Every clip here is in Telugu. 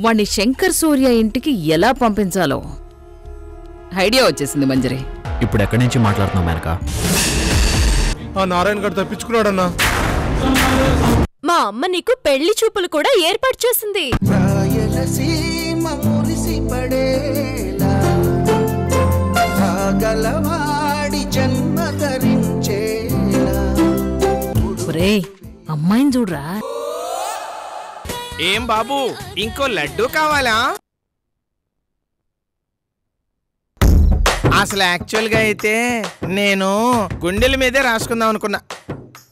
వాణ్ణి శంకర్ సూర్య ఇంటికి ఎలా పంపించాలో ఐడియా వచ్చేసింది మంజరి. ఇప్పుడు ఎక్కడి నుంచి మాట్లాడుతున్నావు మేనక? ఆ నారాయణ గారు తప్పించుకున్నాడన్నా. మా అమ్మ నీకు పెళ్లి చూపులు కూడా ఏర్పాటు చేసింది. అమ్మాయిని చూడరా. ఏం బాబు ఇంకో లడ్డు కావాలా? అసలు యాక్చువల్ గా అయితే నేను గుండెల మీదే రాసుకుందాం అనుకున్నా,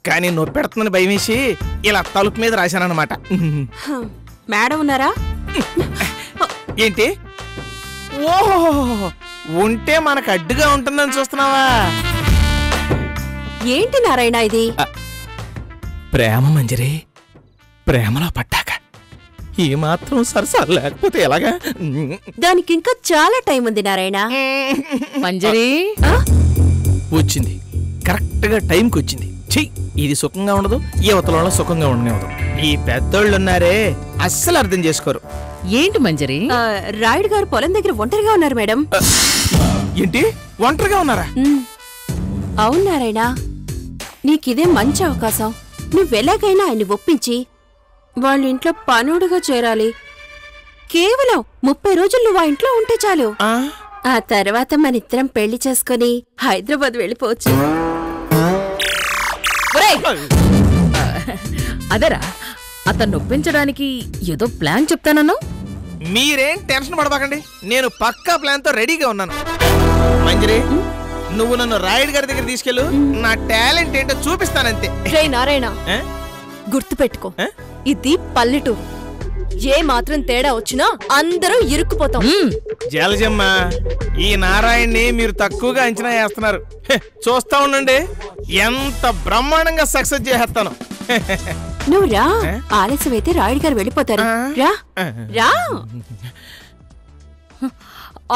కానీ నొప్పి పెడుతుందని భయమేసి ఇలా తలుపు మీద రాశానన్నమాట. మేడం ఉన్నారా? ఏంటి? ఓహో, ఉంటే మనకు అడ్డుగా ఉంటుందని చూస్తున్నావా? ఏంటి నారాయణ ఇది? ప్రేమ మంజరి, ప్రేమలో పట్టాక ఈ మాత్రం సరసాలు లేకపోతే ఎలాగా? దానికి ఇంకా చాలా టైం ఉంది నారాయణ. మంజరి వచ్చింది, కరెక్ట్ గా టైంకి వచ్చింది. చెయ్యి, ఇది సుఖంగా ఉండదు, యువతలో సుఖంగా ఉండదు. ఈ పెద్దోళ్ళు ఉన్నారే అస్సలు అర్థం చేసుకోరు. ఏంటి మంజరి? రాయుడు గారు పొలం దగ్గర ఒంటరిగా ఉన్నారు మేడం. ఏంటి ఒంటరిగా ఉన్నారా? అవును నారాయణ, నీకిదే మంచి అవకాశం. నువ్వెలాగైనా ఆయన్ని ఒప్పించి వాళ్ళ ఇంట్లో పనుడుగా చేరాలి. కేవలం 30 రోజులు నువ్వు ఆ ఇంట్లో ఉంటే చాలు. ఆ తర్వాత మనిద్దరం పెళ్లి చేసుకుని హైదరాబాద్ వెళ్ళిపోవచ్చు. అదరా, అతన్ని నొప్పించడానికి ఏదో ప్లాన్ చెప్తానన్నా. మీరేం టెన్షన్ పడబాకండి, నేను పక్కా ప్లాన్ తో రెడీగా ఉన్నాను. మంజరి, నువ్వు నన్ను రాయుడు గారి దగ్గర తీసుకెళ్ళు, నా టాలెంట్ ఏంటో చూపిస్తానంతే. నారాయణ, గుర్తుపెట్టుకో, ఇది పల్లెటూరు. ఏ మాత్రం తేడా వచ్చినా అందరూ ఇరుక్కుపోతాం. జలజమ్మ, ఈ నారాయణ్ణి మీరు తక్కువగా అంచనా వేస్తున్నారు. చూస్తా ఉండండి, ఎంత బ్రహ్మాండంగా సక్సెస్ చేసేస్తాను. నువ్వు రా, ఆలస్యం అయితే రాయుడు గారు వెళ్ళిపోతారు. రా రా.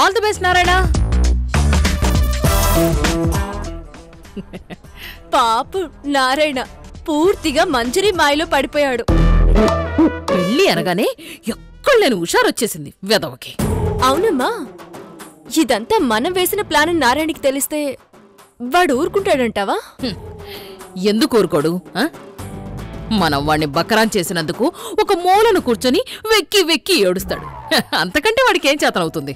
All the best Narayana. పాపు నారాయణ పూర్తిగా మంజరి మాయలో పడిపోయాడు. పెళ్లి అనగానే ఎక్కడ లేని హుషారొచ్చేసింది వెదవకి. అవునమ్మా, ఇదంతా మనం వేసిన ప్లాన్ నారాయణకి తెలిస్తే వాడు ఊరుకుంటాడంటావా? ఎందుకు ఊరుకోడు? మనం వాడిని బకరాన్ చేసినందుకు ఒక మూలను కూర్చొని వెక్కి వెక్కి ఏడుస్తాడు. అంతకంటే వాడికి ఏం చేతనవుతుంది?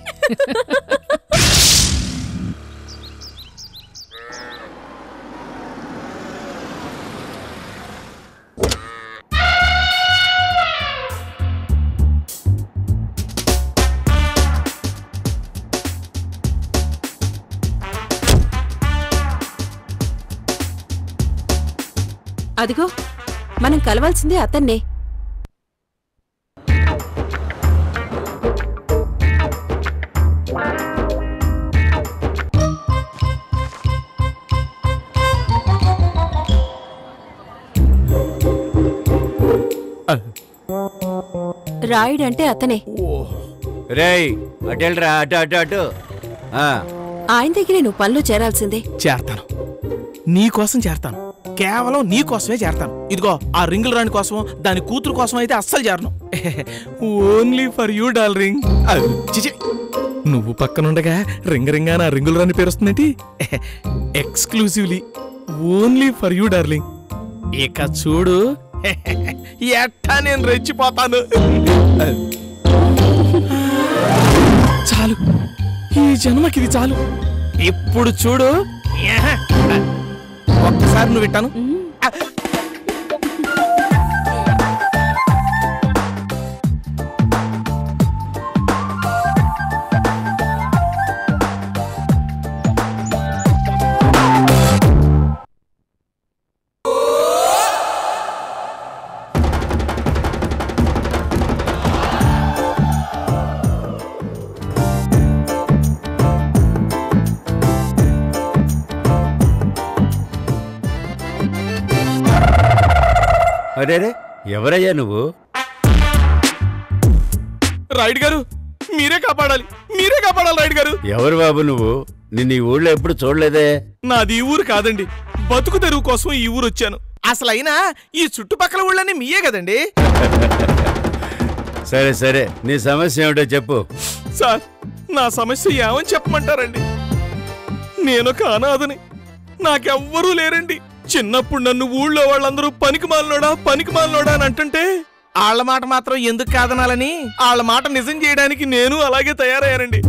అదిగో, మనం కలవాల్సిందే అతన్నే. రాయుడంటే అతనే. రేయ్, అటెల్రా, అటు అటు అటు. ఆయన దగ్గరే నువ్వు పనిలో చేరాల్సిందే. చేరతాను, నీకోసం చేరతాను, కేవలం నీకోసమే చేరతాను. ఇదిగో, ఆ రింగుల రాణి కోసం, దాని కూతురు కోసం అయితే అస్సలు చేరను. Only for you darling. చిచి, నువ్వు పక్కనుండగా రింగ రింగా నా రింగుల రాణి పేరు వస్తుందేంటి? Exclusively only for you darling. ఇక చూడు, ఎట్టా నేను రెచ్చిపోతాను. చాలు, ఈ జన్మకిది చాలు. ఇప్పుడు చూడు, ఒక్కసారి నువ్వు విట్టాను. అరేరే, ఎవరయ్యా నువ్వు? రాయుడు గారు, మీరే కాపాడాలి, మీరే కాపాడాలి రాయుడు గారు. ఎవరు బాబు నువ్వు? నిన్ను ఈ ఊళ్ళో ఎప్పుడు చూడలేదే. నాది ఈ ఊరు కాదండి, బతుకు తెరువు కోసం ఈ ఊరు వచ్చాను. అసలైనా ఈ చుట్టుపక్కల ఊళ్ళని మీయే కదండి. సరే సరే, నీ సమస్య ఏమిటో చెప్పు. సార్, నా సమస్య ఏమని చెప్పమంటారండి? నేనొక అనాథని, నాకెవ్వరూ లేరండి. చిన్నప్పుడు నన్ను ఊళ్ళో వాళ్ళందరూ పనికిమాలినోడా అని అంటుంటే వాళ్ళ మాట మాత్రం ఎందుకు కాదనాలని వాళ్ళ మాట నిజం చేయడానికి నేను అలాగే తయారయ్యానండి.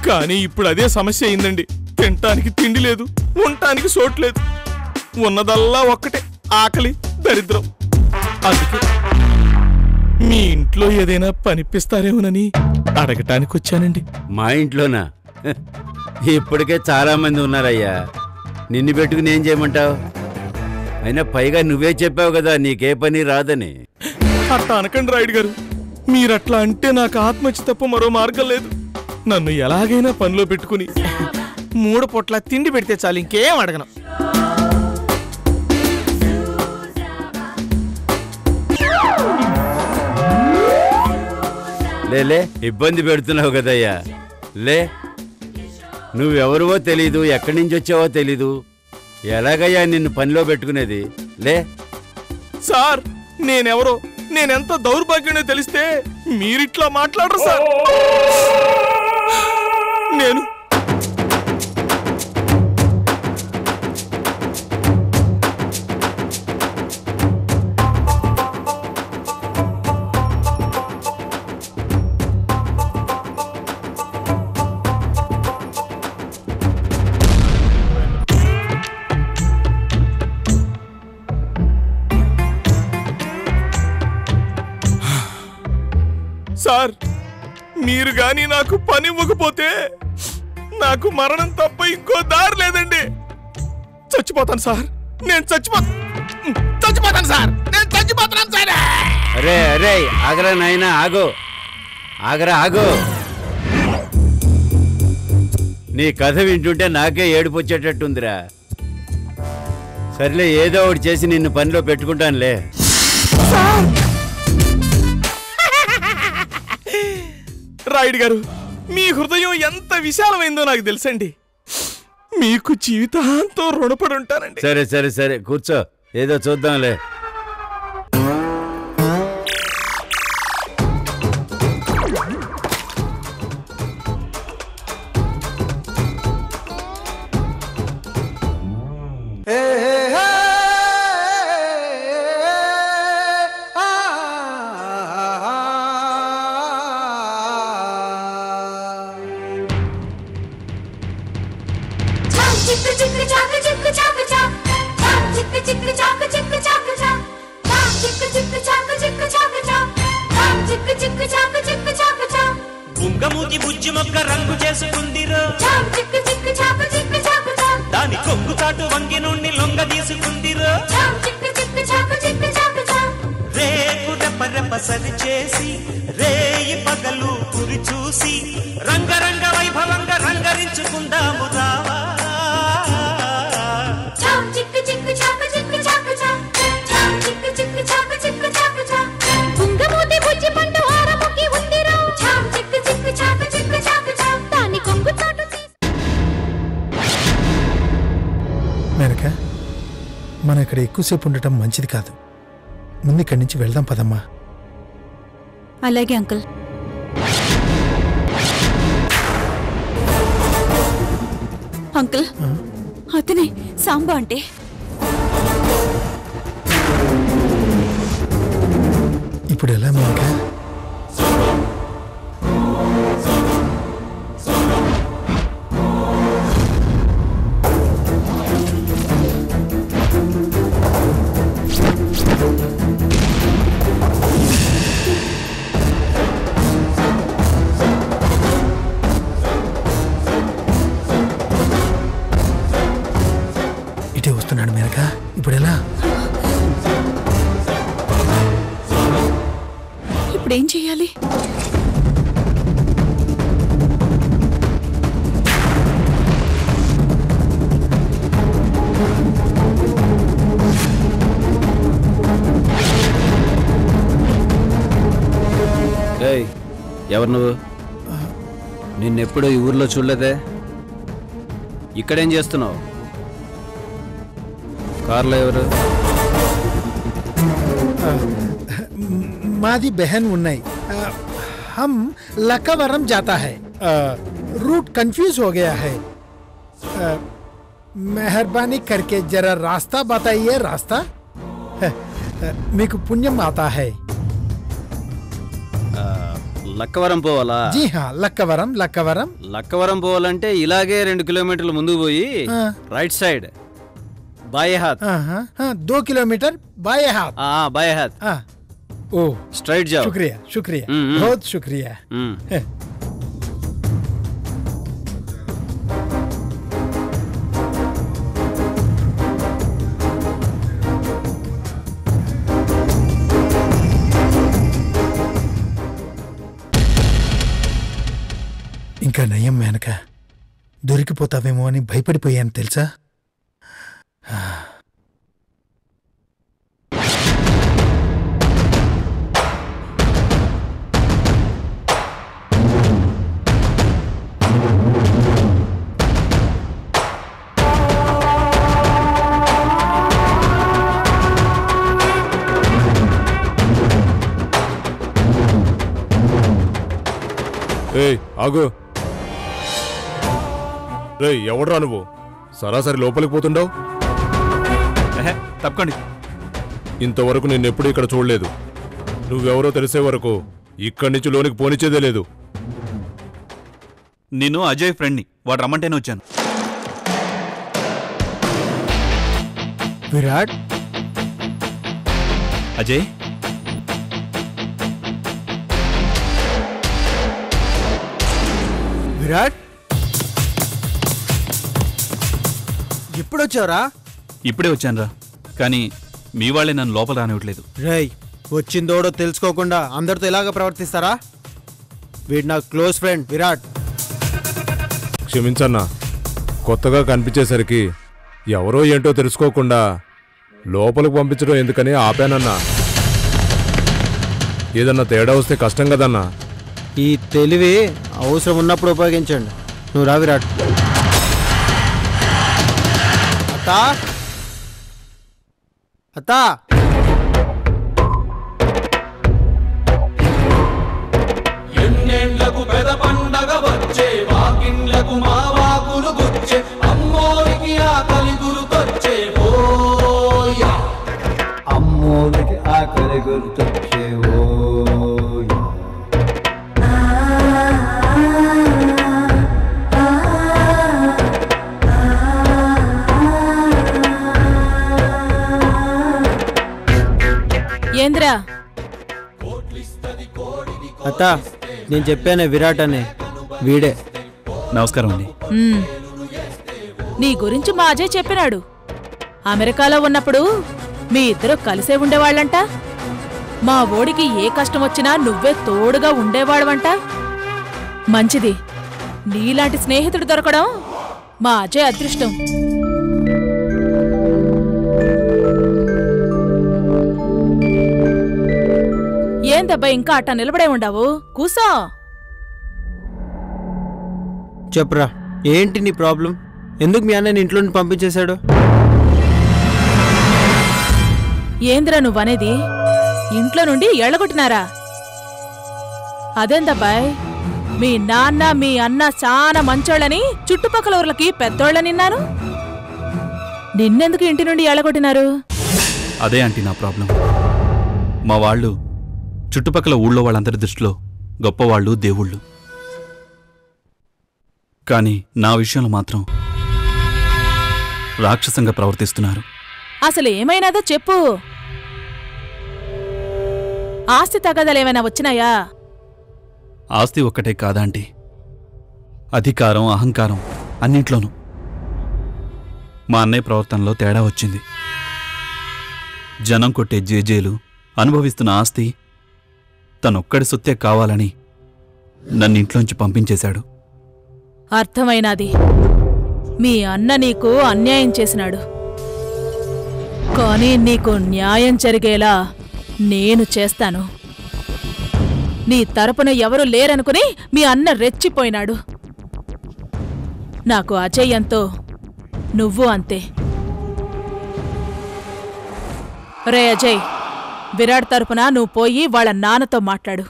కానీ ఇప్పుడు అదే సమస్య అయిందండి. తినటానికి తిండి లేదు, ఉండటానికి చోటు లేదు. ఉన్నదల్లా ఒక్కటే, ఆకలి, దరిద్రం. అందుకే మీ ఇంట్లో ఏదైనా పనిపిస్తారేమోనని అడగటానికి వచ్చానండి. మా ఇంట్లోనా? ఇప్పటికే చాలా మంది ఉన్నారయ్యా. నిన్ను పెట్టుకుని ఏం చేయమంటావు? అయినా పైగా నువ్వే చెప్పావు కదా నీకే పని రాదని. అట్లా అనకండి రాయుడు గారు. మీరట్లా అంటే నాకు ఆత్మహత్య తప్ప మరో మార్గం లేదు. నన్ను ఎలాగైనా పనిలో పెట్టుకుని 3 పూట్ల తిండి పెడితే చాలు, ఇంకేం అడగను. లేలే, ఇబ్బంది పెడుతున్నావు కదయ్యా. లే, నువ్వెవరివో తెలీదు, ఎక్కడి నుంచి వచ్చావో తెలీదు. ఎలాగయ్యా నిన్ను పనిలో పెట్టుకునేది? లే. సార్, నేనెవరో, నేనెంత దౌర్భాగ్యనో తెలిస్తే మీరిట్లా మాట్లాడరు సార్. నేను సార్, మీరు గాని నాకు పని ఇవ్వకపోతే నాకు మరణం తప్ప ఇంకో దారి లేదండి. చచ్చిపోతాను సార్, నేను చచ్చిపోతాను సార్, నేను చచ్చిపోతున్నాను సార్. అరే అరే, ఆగరా నాయనా, ఆగో, ఆగు. నీ కథ వింటుంటే నాకే ఏడుపు వచ్చేటట్టుందిరా. సర్లే, ఏదో ఒకటి చేసి నిన్ను పనిలో పెట్టుకుంటానులే. రాయుడు గారు, మీ హృదయం ఎంత విశాలమైందో నాకు తెలుసండి. మీకు జీవితాంతో రుణపడి ఉంటానండి. సరే సరే సరే, కూర్చో, ఏదో చూద్దాంలే. బుంగమూతి బుజ్జి మొక్క రంగు చేసుకుందిరో, దాని కొంగు చాటు వంగి నుండి లొంగ తీసుకుందిరో. రేకు రెపరెప సరి చేసి రేయి పగలు కురి చూసి రంగరంగ వైభవంగా రంగరించుకుందాము రావా. మేనక, మనం ఇక్కడ ఎక్కువసేపు ఉండటం మంచిది కాదు. ముందు ఇక్కడి నుంచి వెళ్దాం పదమ్మా. అలాగే అంకుల్. అంకుల్, అతనే సాంబా అంటే. ఇప్పుడు ఎలా మేనక? ఇటే వస్తున్నాడు మేనక, ఇప్పుడు ఎలా? ఇప్పుడేం చెయ్యాలి? ఎవరు నువ్వు? నిన్నెప్పుడు ఈ ఊర్లో చూడలేదే. ఇక్కడేం చేస్తున్నావు? కారులో ఎవరు? मादी बहन उन्नई हम लक्कावरम जाता है रूट कंफ्यूज हो गया है मेहरबानी करके जरा रास्ता बताइए रास्ता మీకు పుణ్యం आता है లక్కవరం పోవాలా? जी हाँ లక్కవరం లక్కవరం లక్కవరం పోవాలంటే ఇలాగే 2 కిలోమీటర్లు ముందుకు పోయి రైట్ సైడ్ బాయే హాత్. 2 किलोमीटर बाएं हाथ. బాయే హాత్. ओ स्ट्राइट जाओ. शुक्रिया शुक्रिया बहुत शुक्रिया. ఇంకా నయం మేనక దొరికిపోతావేమో అని భయపడిపోయాను తెలుసా. ఏయ్ ఆగు. రేయ్ ఎవడ్రా నువ్వు? సరాసరి లోపలికి పోతుండవు. తప్పకండి. ఇంతవరకు నిన్నెప్పుడు ఇక్కడ చూడలేదు. నువ్వెవరో తెలిసే వరకు ఇక్కడి నుంచి లోనికి పోనిచ్చేదే లేదు. నేను అజయ్ ఫ్రెండ్ని. వాడు రమ్మంటేనే వచ్చాను. విరాట్ అజయ్ విరాట్ ఎప్పుడొచ్చావురా? ఇప్పుడే వచ్చానురా. కానీ మీ వాళ్ళే నన్ను లోపల రానివ్వట్లేదు. రేయ్ వచ్చిందోడో తెలుసుకోకుండా అందరితో ఇలాగ ప్రవర్తిస్తారా? వీడు నా క్లోజ్ ఫ్రెండ్ విరాట్. క్షమించన్నా, కొత్తగా కనిపించేసరికి ఎవరో ఏంటో తెలుసుకోకుండా లోపలికి పంపించడం ఎందుకని ఆపానన్నా. ఏదన్నా తేడా వస్తే కష్టం కదన్నా. ఈ తెలివి అవసరం ఉన్నప్పుడు ఉపయోగించండి. నువ్వు రా విరాట్. అత్తా అత్తా ఎన్నేళ్లకు పెద పండగ వచ్చే వాకిండ్లకు మా వాకులు గుచ్చే అమ్మోరికి ఆకలి గురుకొచ్చే ఓయా అమ్మోరికి ఆకలి గుర్తొచ్చే ఓయా. ఏంద్రా అత్తా నేను చెప్పానే విరాట్ అనే వీడే. నమస్కారం అండి. నీ గురించి మా అజయ్ చెప్పినాడు. అమెరికాలో ఉన్నప్పుడు మీ ఇద్దరు కలిసే ఉండేవాళ్ళంట. మా ఓడికి ఏ కష్టం వచ్చినా నువ్వే తోడుగా ఉండేవాడవంట. మంచిది, నీలాంటి స్నేహితుడు దొరకడం మా అజయ్ అదృష్టం. ఏందబ్బా ఇంకా అట్టా నిలబడే ఉండవు? కూసో. చెప్పురా, ఏంటి నీ ప్రాబ్లం? ఎందుకు మీ అన్నని ఇంట్లో నుండి పంపించేశాడు? ఏంద్రా నువ్వనేది? ఇంట్లో నుండి ఎళ్ళగొట్టినారా? అదేందబ్బాయ్, మీ నాన్న మీ అన్న చాలా మంచోళ్ళని చుట్టుపక్కల ఊర్లకి పెద్దోళ్ళనిన్నాను. నిన్నెందుకు ఇంటి నుండి ఎళ్ళగొట్టినారు? అదే ఆంటీ నా ప్రాబ్లం. మా వాళ్ళు చుట్టుపక్కల ఊళ్ళో వాళ్ళందరి దృష్టిలో గొప్పవాళ్ళు, దేవుళ్ళు. కానీ నా విషయంలో మాత్రం రాక్షసంగా ప్రవర్తిస్తున్నారు. అసలు ఏమైనాదో చెప్పు. ఆస్తి తగాదాలేమైనా వచ్చినాయా? ఆస్తి ఒక్కటే కాదాంటీ, అధికారం, అహంకారం అన్నింట్లోనూ. మా అన్నయ్య ప్రవర్తనలో తేడా వచ్చింది. జనం కొట్టే జేజేలు, అనుభవిస్తున్న ఆస్తి తనొక్కడి సొత్తే కావాలని నన్నింట్లోంచి పంపించేశాడు. అర్థమైనాది. మీ అన్న నీకు అన్యాయం చేసినాడు. కానీ నీకు న్యాయం జరిగేలా నేను చేస్తాను. నీ తరపున ఎవరు లేరనుకుని మీ అన్న రెచ్చిపోయినాడు. నాకు అజయ్ ఎంతో, నువ్వు అంతే. రే అజయ్, విరాట్ తరపున నువ్వు పోయి వాళ్ళ నాన్నతో మాట్లాడు.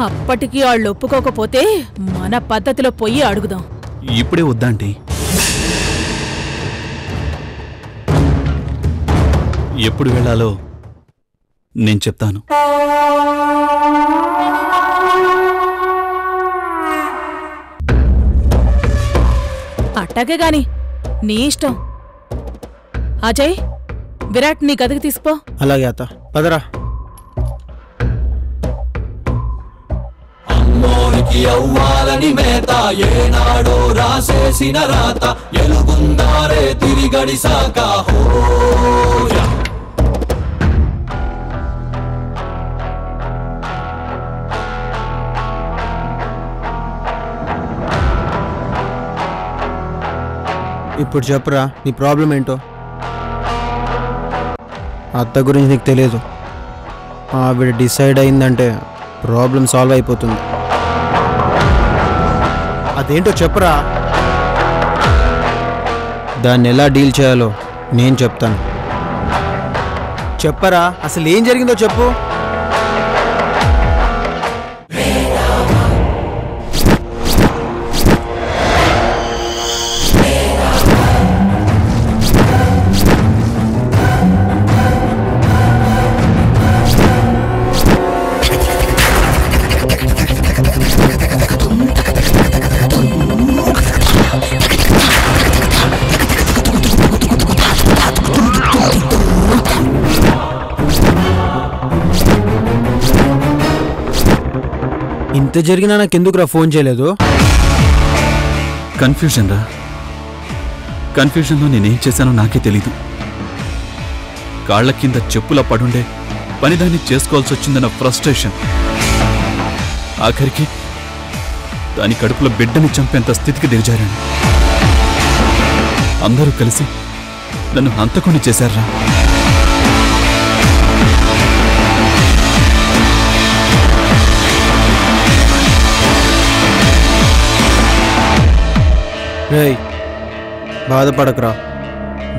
అప్పటికి వాళ్ళు ఒప్పుకోకపోతే మన పద్ధతిలో పోయి అడుగుదాం. ఇప్పుడే వద్దా ఆంటీ? ఎప్పుడు వెళ్ళాలో నేను చెప్తాను. అట్టాగే గాని నీ ఇష్టం. అజయ్, విరాట్ నీ గదికి తీసుకో. అలాగే అత్త, పదరా. అమ్మోనికి అవ్వాలని మేత ఏనాడో రాసేసిన రాత ఎలుగుందారే తిరిగడిసాక హోయా. ఇప్పుడు చెప్పురా, నీ ప్రాబ్లం ఏంటో. అత్త గురించి నీకు తెలియదు. ఆవిడ డిసైడ్ అయిందంటే ప్రాబ్లం సాల్వ్ అయిపోతుంది. అదేంటో చెప్పరా. దాన్ని ఎలా డీల్ చేయాలో నేను చెప్తాను. చెప్పరా, అసలు ఏం జరిగిందో చెప్పు. ఇంత జరిగినా నాకెందుకురా ఫోన్ చేయలేదు? కన్ఫ్యూజన్ రా. కన్ఫ్యూజన్లో నేనేం చేశానో నాకే తెలీదు. కాళ్ల కింద చెప్పులా పడుండే పనిదాన్ని చేసుకోవాల్సి వచ్చిందన్న ఫ్రస్ట్రేషన్. ఆఖరికి దాని కడుపులో బిడ్డని చంపేంత స్థితికి దిగజారాను. అందరూ కలిసి నన్ను హంతకుని చేశారా. రేయ్, బాధపడకరా.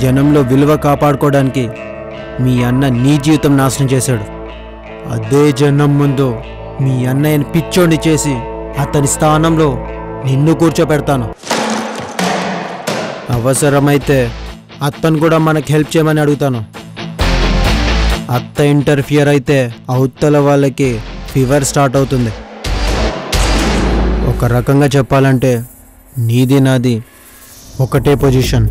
జనంలో విలువ కాపాడుకోవడానికి మీ అన్న నీ జీవితం నాశనం చేశాడు. అదే జనం ముందు మీ అన్నయ్యని పిచ్చోండి చేసి అతని స్థానంలో నిన్ను కూర్చోపెడతాను. అవసరమైతే అత్తను కూడా మనకు హెల్ప్ చేయమని అడుగుతాను. అత్త ఇంటర్ఫియర్ అయితే అవతల వాళ్ళకి ఫీవర్ స్టార్ట్ అవుతుంది. ఒక రకంగా చెప్పాలంటే నీది నాది ఒకటే పొజిషన్.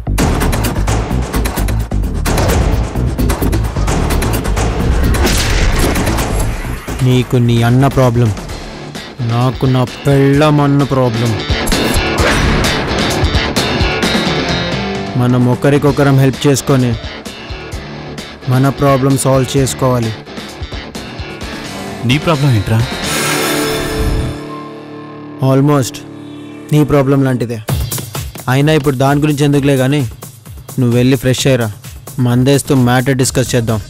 నీకు నీ అన్న ప్రాబ్లం, నాకు నా పెళ్ళమన్న ప్రాబ్లం. మనం ఒకరికొకరం హెల్ప్ చేసుకొని మన ప్రాబ్లం సాల్వ్ చేసుకోవాలి. నీ ప్రాబ్లం ఏంట్రా? ఆల్మోస్ట్ నీ ప్రాబ్లం లాంటిదే. అయినా ఇప్పుడు దాని గురించి ఎందుకులే కానీ నువ్వు వెళ్ళి ఫ్రెష్ అయ్యరా. మందేస్తూ మ్యాటర్ డిస్కస్ చేద్దాం.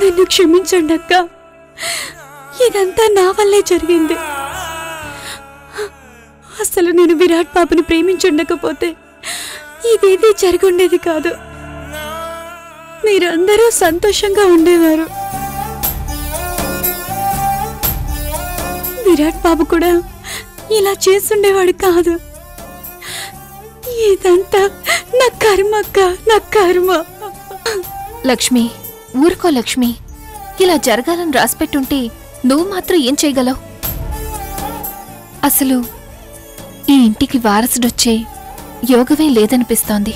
నన్ను క్షమించండి అక్క. ఇదంతా నా వల్లే జరిగింది. అసలు నేను విరాట్ బాబుని ప్రేమించుండకపోతే ఇదేది జరుగుండేది కాదు. మీరందరూ సంతోషంగా ఉండేవారు. విరాట్ బాబు కూడా ఇలా చేసుండేవాడు కాదు. ఇదంతా నా కర్మ అక్క, నా కర్మ. లక్ష్మి, ఊరుకో లక్ష్మి. ఇలా జరగాలని రాసిపెట్టుంటే నువ్వు మాత్రం ఏం చేయగలవు? అసలు ఈ ఇంటికి వారసుడొచ్చే యోగమే లేదనిపిస్తోంది.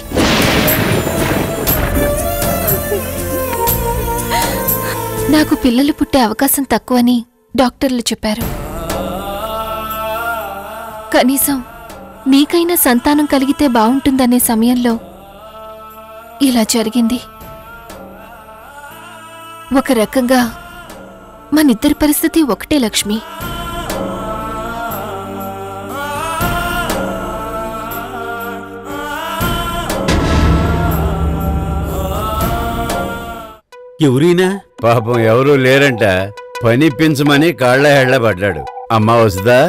నాకు పిల్లలు పుట్టే అవకాశం తక్కువని డాక్టర్లు చెప్పారు. కనీసం మీకైనా సంతానం కలిగితే బావుంటుందనే సమయంలో ఇలా జరిగింది. ఒక రకంగా మనిద్దరి పరిస్థితి ఒకటే లక్ష్మి. ఎవరైనా పాపం ఎవరూ లేరంట, పనిప్పించమని కాళ్ళ హెళ్ళ పడ్డాడు. అమ్మా వసుదా,